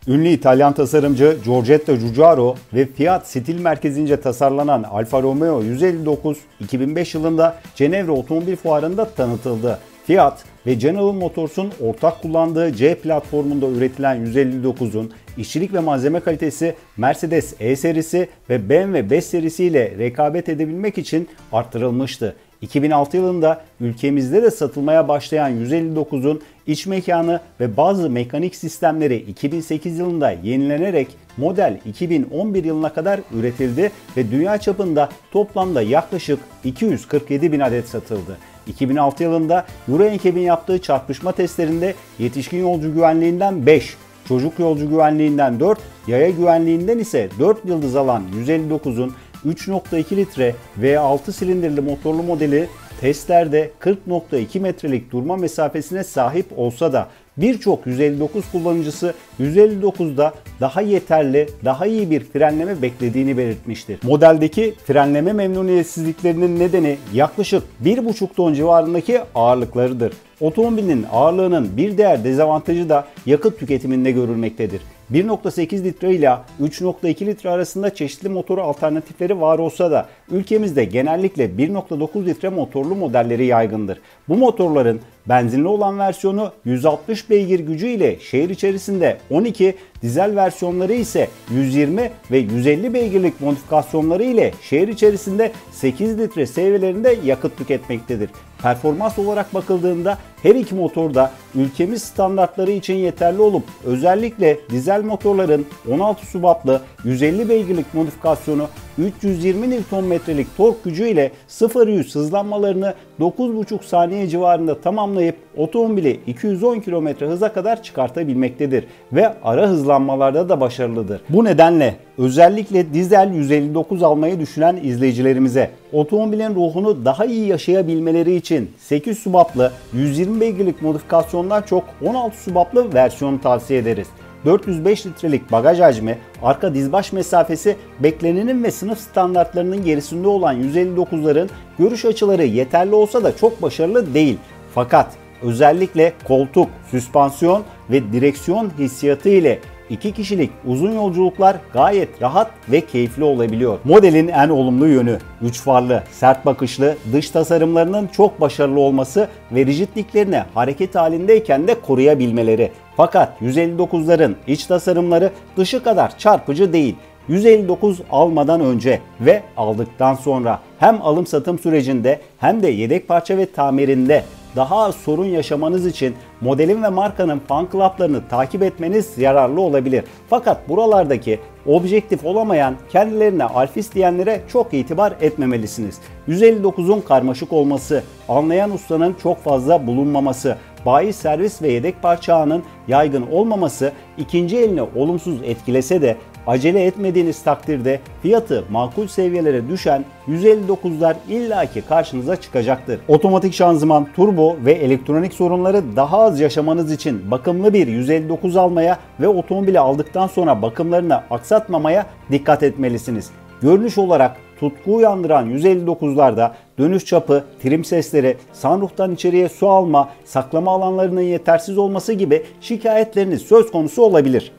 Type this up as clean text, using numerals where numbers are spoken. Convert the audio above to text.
Ünlü İtalyan tasarımcı Giorgetto Giugiaro ve Fiat stil merkezince tasarlanan Alfa Romeo 159 2005 yılında Cenevre Otomobil Fuarı'nda tanıtıldı. Fiat ve General Motors'un ortak kullandığı C platformunda üretilen 159'un işçilik ve malzeme kalitesi Mercedes E serisi ve BMW 5 serisiyle rekabet edebilmek için arttırılmıştı. 2006 yılında ülkemizde de satılmaya başlayan 159'un iç mekanı ve bazı mekanik sistemleri 2008 yılında yenilenerek model 2011 yılına kadar üretildi ve dünya çapında toplamda yaklaşık 247 bin adet satıldı. 2006 yılında Euro NCAP'in yaptığı çarpışma testlerinde yetişkin yolcu güvenliğinden 5, çocuk yolcu güvenliğinden 4, yaya güvenliğinden ise 4 yıldız alan 159'un 3.2 litre V6 silindirli motorlu modeli testlerde 40.2 metrelik durma mesafesine sahip olsa da birçok 159 kullanıcısı 159'da daha yeterli, daha iyi bir frenleme beklediğini belirtmiştir. Modeldeki frenleme memnuniyetsizliklerinin nedeni yaklaşık 1,5 ton civarındaki ağırlıklarıdır. Otomobilin ağırlığının bir diğer dezavantajı da yakıt tüketiminde görülmektedir. 1.8 litre ile 3.2 litre arasında çeşitli motoru alternatifleri var olsa da ülkemizde genellikle 1.9 litre motorlu modelleri yaygındır. Bu motorların benzinli olan versiyonu 160 beygir gücü ile şehir içerisinde 12, dizel versiyonları ise 120 ve 150 beygirlik modifikasyonları ile şehir içerisinde 8 litre seviyelerinde yakıt tüketmektedir. Performans olarak bakıldığında her iki motor da ülkemiz standartları için yeterli olup özellikle dizel motorların 16 subatlı 150 beygirlik modifikasyonu 320 Nm'lik tork gücü ile 0-100 hızlanmalarını 9,5 saniye civarında tamamlayıp otomobili 210 km hıza kadar çıkartabilmektedir ve ara hızlanmalarda da başarılıdır. Bu nedenle özellikle dizel 159 almayı düşünen izleyicilerimize otomobilin ruhunu daha iyi yaşayabilmeleri için 8 subatlı 120 beygirlik modifikasyondan çok 16 subatlı versiyonu tavsiye ederiz. 405 litrelik bagaj hacmi, arka dizbaş mesafesi beklenenin ve sınıf standartlarının gerisinde olan 159'ların görüş açıları yeterli olsa da çok başarılı değil. Fakat özellikle koltuk, süspansiyon ve direksiyon hissiyatı ile 2 kişilik uzun yolculuklar gayet rahat ve keyifli olabiliyor. Modelin en olumlu yönü 3 farlı, sert bakışlı dış tasarımlarının çok başarılı olması ve rigidliklerini hareket halindeyken de koruyabilmeleri. Fakat 159'ların iç tasarımları dışı kadar çarpıcı değil. 159 almadan önce ve aldıktan sonra hem alım satım sürecinde hem de yedek parça ve tamirinde daha az sorun yaşamanız için modelin ve markanın fan club'larını takip etmeniz yararlı olabilir. Fakat buralardaki objektif olamayan kendilerine alfist diyenlere çok itibar etmemelisiniz. 159'un karmaşık olması, anlayan ustanın çok fazla bulunmaması, bayi servis ve yedek parça ağının yaygın olmaması ikinci elini olumsuz etkilese de acele etmediğiniz takdirde fiyatı makul seviyelere düşen 159'lar illaki karşınıza çıkacaktır. Otomatik şanzıman, turbo ve elektronik sorunları daha az yaşamanız için bakımlı bir 159 almaya ve otomobili aldıktan sonra bakımlarını aksatmamaya dikkat etmelisiniz. Görünüş olarak tutku uyandıran 159'larda dönüş çapı, trim sesleri, sunroof'tan içeriye su alma, saklama alanlarının yetersiz olması gibi şikayetleriniz söz konusu olabilir.